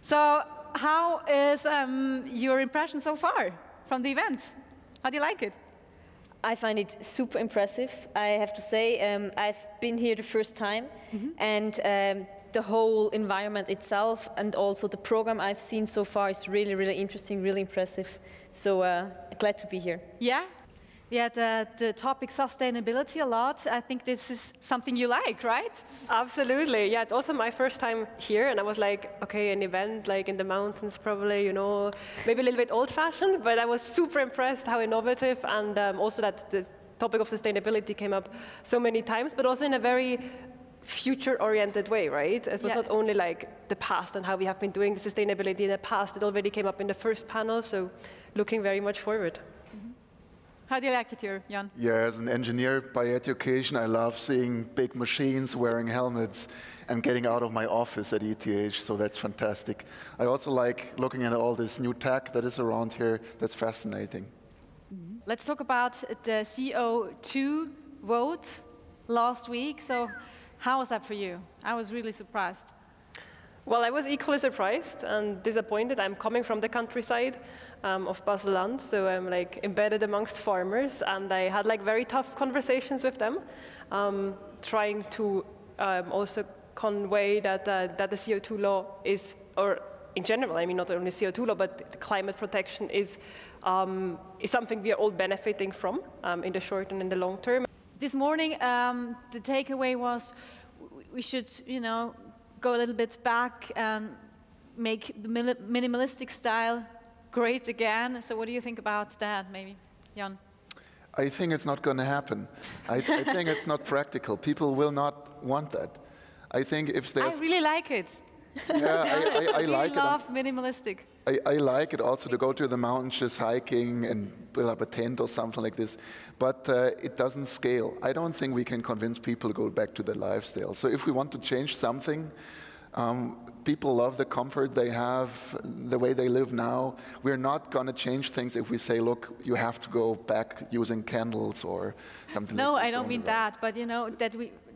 So, how is your impression so far from the event? How do you like it? I find it super impressive. I have to say, I've been here the first time, and the whole environment itself and also the program I've seen so far is really, really interesting, really impressive. So glad to be here. Yeah? We had the topic sustainability a lot. I think this is something you like, right? Absolutely. Yeah, it's also my first time here, and I was like, okay, an event like in the mountains, probably, you know, maybe a little bit old-fashioned, but I was super impressed how innovative, and also that the topic of sustainability came up so many times, but also in a very future-oriented way, right? It was not only like the past and how we have been doing the sustainability in the past. It already came up in the first panel, so looking very much forward. How do you like it here, Jan? Yeah, as an engineer by education, I love seeing big machines, wearing helmets, and getting out of my office at ETH, so that's fantastic. I also like looking at all this new tech that is around here. That's fascinating. Let's talk about the CO2 vote last week. So how was that for you? I was really surprised. Well, I was equally surprised and disappointed. I'm coming from the countryside of Basel-Land, so I'm like embedded amongst farmers, and I had like very tough conversations with them, trying to also convey that that the CO2 law is, or in general, I mean not only CO2 law, but climate protection is something we are all benefiting from in the short and in the long term. This morning, the takeaway was we should, you know, go a little bit back and make the minimalistic style great again. So what do you think about that, maybe, Jan? I think it's not going to happen. I think it's not practical. People will not want that. I think if there's... I really like it. Yeah, I like it. I love minimalistic. I like it also to go to the mountains just hiking and build up a tent or something like this, but it doesn't scale. I don't think we can convince people to go back to their lifestyle. So if we want to change something, people love the comfort they have, the way they live now. We're not going to change things if we say, look, you have to go back using candles or something like that. No, I don't mean that, but you know,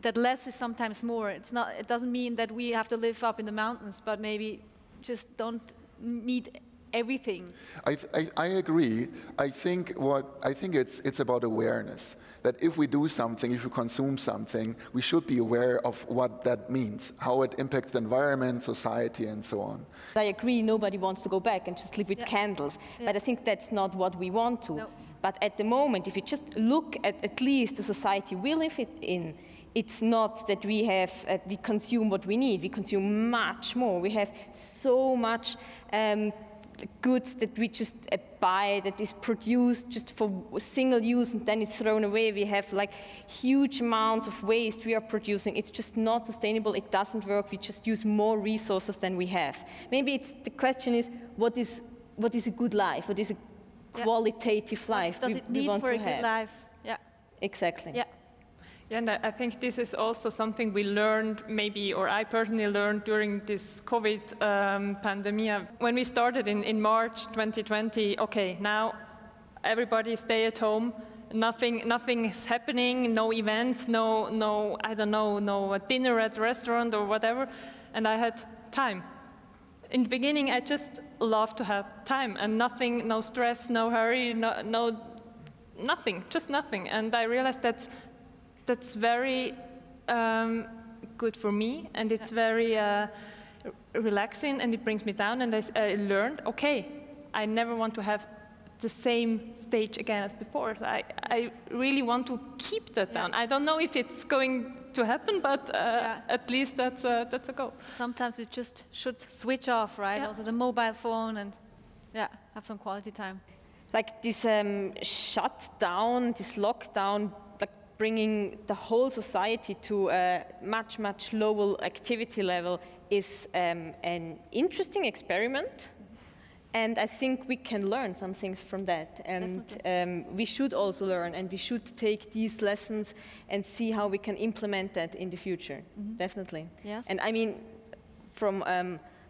that less is sometimes more. It doesn't mean that we have to live up in the mountains, but maybe just don't need everything. I agree. I think it's about awareness. That if we do something, if we consume something, we should be aware of what that means, how it impacts the environment, society, and so on. I agree, nobody wants to go back and just live with candles, but I think that's not what we want to. No. But at the moment, if you just look at least the society we live in, it's not that we consume what we need, we consume much more. We have so much goods that we just buy that is produced just for single use and then it's thrown away. We have like huge amounts of waste we are producing. It's just not sustainable. It doesn't work. We just use more resources than we have. Maybe the question is, what is a good life? What is a qualitative life does it need for a good life? Yeah. Exactly. Yeah. Yeah, and I think this is also something we learned, maybe, or I personally learned during this COVID pandemic. When we started in March 2020, okay, now everybody stay at home, nothing is happening, no events, no I don't know, no dinner at a restaurant or whatever, and I had time. In the beginning, I just loved to have time and nothing, no stress, no hurry, nothing, just nothing, and I realized that's very good for me, and it's very relaxing, and it brings me down, and I learned, okay, I never want to have the same stage again as before. So I really want to keep that down. I don't know if it's going to happen, but at least that's a goal. Sometimes you just should switch off, right? Also the mobile phone, and have some quality time. Like this shutdown, this lockdown, bringing the whole society to a much, much lower activity level is an interesting experiment. And I think we can learn some things from that. And we should also learn, and we should take these lessons and see how we can implement that in the future. Definitely. Yes. And I mean, from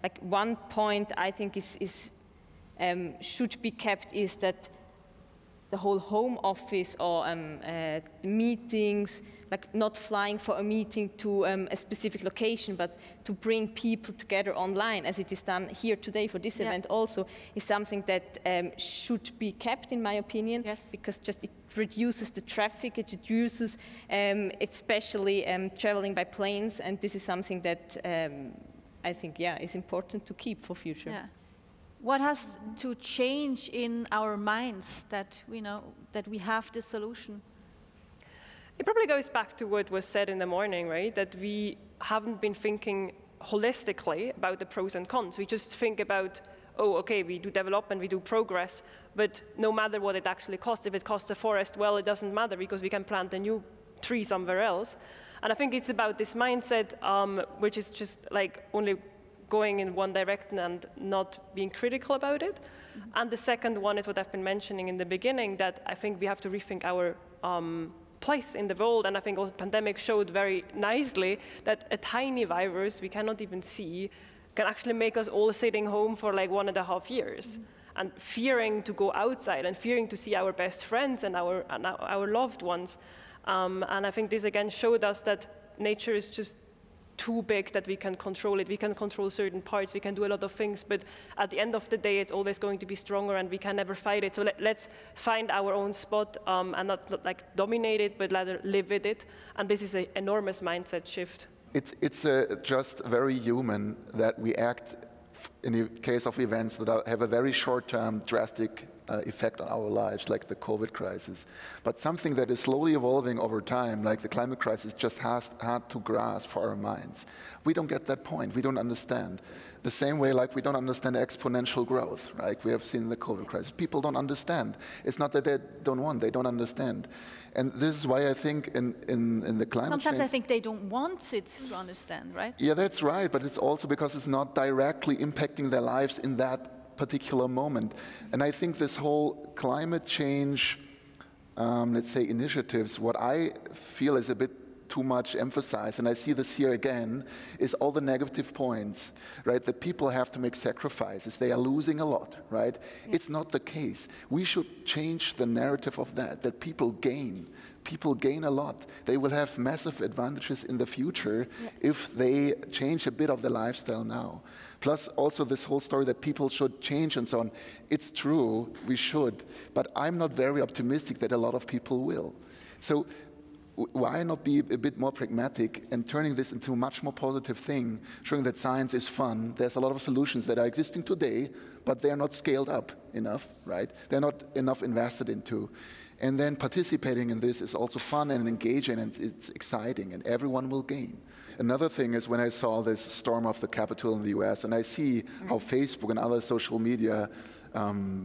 like one point I think should be kept is that the whole home office or meetings, like not flying for a meeting to a specific location, but to bring people together online, as it is done here today for this event also, is something that should be kept, in my opinion, because just it reduces the traffic, it reduces especially traveling by planes, and this is something that I think, is important to keep for future. Yeah. What has to change in our minds that we know that we have this solution? It probably goes back to what was said in the morning, right? That we haven't been thinking holistically about the pros and cons. We just think about, oh, okay, we do development, we do progress, but no matter what it actually costs, if it costs a forest, well, it doesn't matter because we can plant a new tree somewhere else. And I think it's about this mindset, which is just like only going in one direction and not being critical about it. Mm-hmm. And the second one is what I've been mentioning in the beginning, that I think we have to rethink our place in the world. And I think also the pandemic showed very nicely that a tiny virus we cannot even see can actually make us all sitting home for like 1.5 years. Mm-hmm. And fearing to go outside and fearing to see our best friends and our loved ones. And I think this again showed us that nature is just too big that we can control it. We can control certain parts, we can do a lot of things, but at the end of the day, it's always going to be stronger and we can never fight it. So let's find our own spot and not like dominate it, but rather live with it. And this is an enormous mindset shift. It's just very human that we act in the case of events that have a very short-term, drastic effect on our lives, like the COVID crisis. But something that is slowly evolving over time, like the climate crisis, just has hard to grasp for our minds. We don't get that point. We don't understand. The same way like we don't understand exponential growth, right? We have seen the COVID crisis. People don't understand. It's not that they don't want, they don't understand. And this is why I think in the climate change... Sometimes I think they don't want it to understand, right? Yeah, that's right, but it's also because it's not directly impacting their lives in that particular moment. And I think this whole climate change, let's say, initiatives, what I feel is a bit too much emphasized, and I see this here again, is all the negative points, right? That people have to make sacrifices. They are losing a lot, right? Yeah. It's not the case. We should change the narrative of that people gain. People gain a lot. They will have massive advantages in the future if they change a bit of the lifestyle now. Plus also this whole story that people should change and so on. It's true, we should, but I'm not very optimistic that a lot of people will. So why not be a bit more pragmatic and turning this into a much more positive thing, showing that science is fun. There's a lot of solutions that are existing today, but they're not scaled up enough, right? They're not enough invested into. And then participating in this is also fun and engaging, and it's exciting, and everyone will gain. Another thing is when I saw this storm of the Capitol in the US, and I see how Facebook and other social media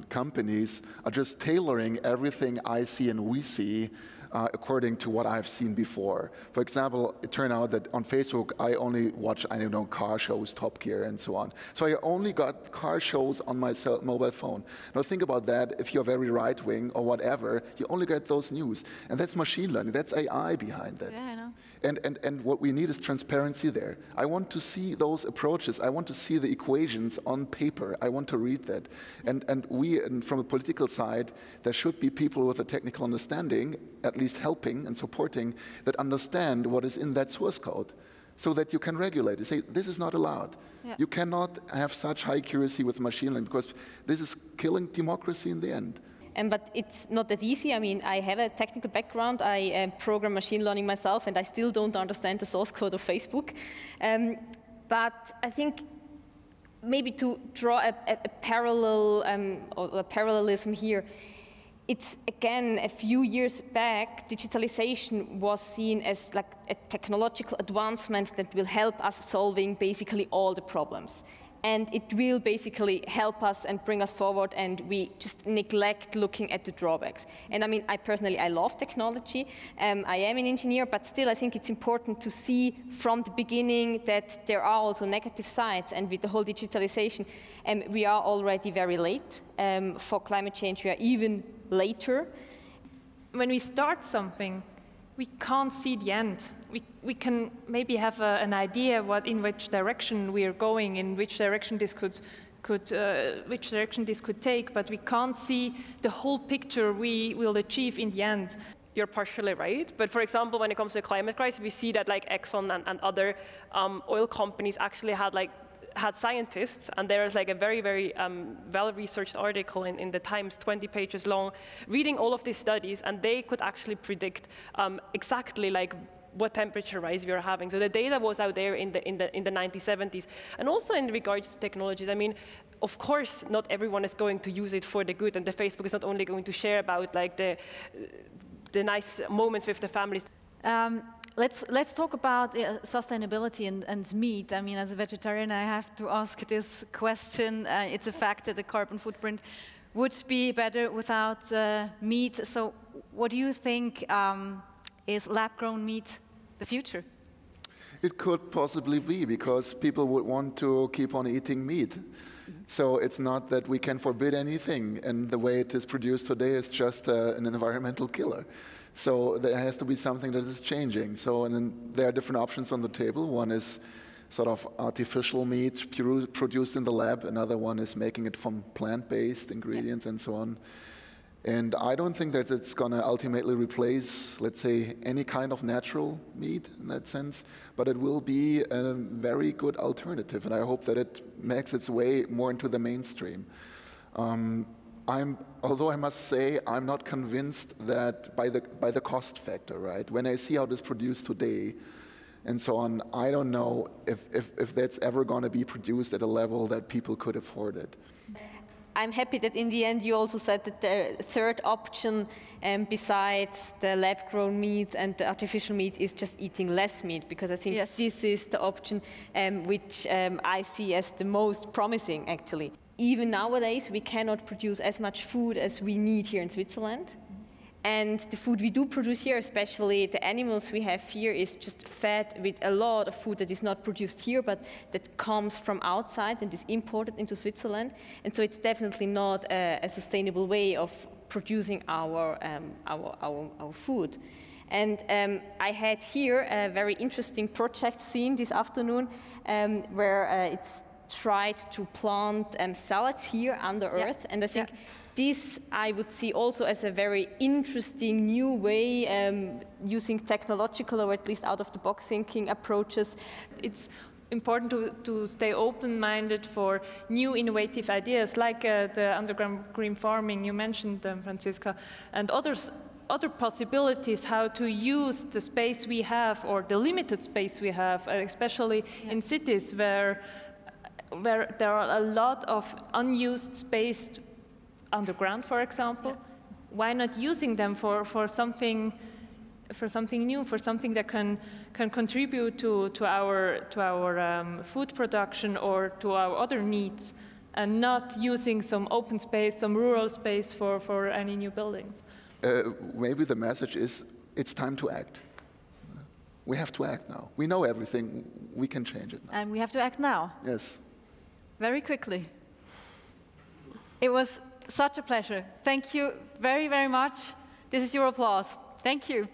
companies are just tailoring everything I see and we see according to what I've seen before. For example, it turned out that on Facebook, I only watch, I don't know, car shows, Top Gear, and so on. So I only got car shows on my mobile phone. Now think about that, if you're very right-wing or whatever, you only get those news. And that's machine learning, that's AI behind that. Yeah, I know. And what we need is transparency there. I want to see those approaches. I want to see the equations on paper. I want to read that. And from a political side, there should be people with a technical understanding, at least helping and supporting, that understand what is in that source code so that you can regulate it. Say, this is not allowed. Yeah. You cannot have such high accuracy with machine learning because this is killing democracy in the end. But it's not that easy. I mean, I have a technical background. I program machine learning myself, and I still don't understand the source code of Facebook. But I think maybe to draw a parallel or a parallelism here, it's, again, a few years back, digitalization was seen as like a technological advancement that will help us solving basically all the problems. And it will basically help us and bring us forward, and we just neglect looking at the drawbacks. And I mean, I love technology. I am an engineer, but still I think it's important to see from the beginning that there are also negative sides. And with the whole digitalization, we are already very late. For climate change, we are even later. When we start something, we can't see the end. We can maybe have an idea in which direction we are going, in which direction this could which direction this could take, but we can't see the whole picture we will achieve in the end. You're partially right, but for example, when it comes to the climate crisis, we see that like Exxon and other oil companies actually had scientists, and there is like a very, very well-researched article in the Times, 20 pages long, reading all of these studies, and they could actually predict exactly like what temperature rise we are having. So the data was out there in the 1970s. And also in regards to technologies, I mean, of course, not everyone is going to use it for the good, and the Facebook is not only going to share about like the nice moments with the families. Let's talk about sustainability and meat. I mean, as a vegetarian, I have to ask this question. It's a fact that the carbon footprint would be better without meat. So what do you think is lab-grown meat the future? It could possibly be, because people would want to keep on eating meat. So it's not that we can forbid anything, and the way it is produced today is just an environmental killer. So there has to be something that is changing. So and then there are different options on the table. One is sort of artificial meat produced in the lab. Another one is making it from plant-based ingredients and so on. And I don't think that it's going to ultimately replace, let's say, any kind of natural meat in that sense, but it will be a very good alternative, and I hope that it makes its way more into the mainstream. Although I must say, I'm not convinced that by the cost factor, right? When I see how it is produced today and so on, I don't know if that's ever going to be produced at a level that people could afford it. I'm happy that in the end you also said that the third option besides the lab-grown meat and the artificial meat is just eating less meat, because I think this is the option which I see as the most promising, actually. Even nowadays, we cannot produce as much food as we need here in Switzerland. And the food we do produce here, especially the animals we have here, is just fed with a lot of food that is not produced here, but that comes from outside and is imported into Switzerland. And so it's definitely not a sustainable way of producing our food. And I had here a very interesting project seen this afternoon where it's tried to plant salads here under earth. And I think this I would see also as a very interesting new way using technological or at least out-of-the-box thinking approaches. It's important to stay open-minded for new innovative ideas, like the underground green farming you mentioned, Franziska, and other possibilities how to use the space we have, or the limited space we have, especially in cities where there are a lot of unused space underground, for example. Why not using them for something new, for something that can contribute to our food production or to our other needs, and not using some open space, some rural space for any new buildings? Maybe the message is it's time to act. We have to act now. We know everything. We can change it now. And we have to act now. Yes. Very quickly. It was such a pleasure. Thank you very, very much. This is your applause. Thank you.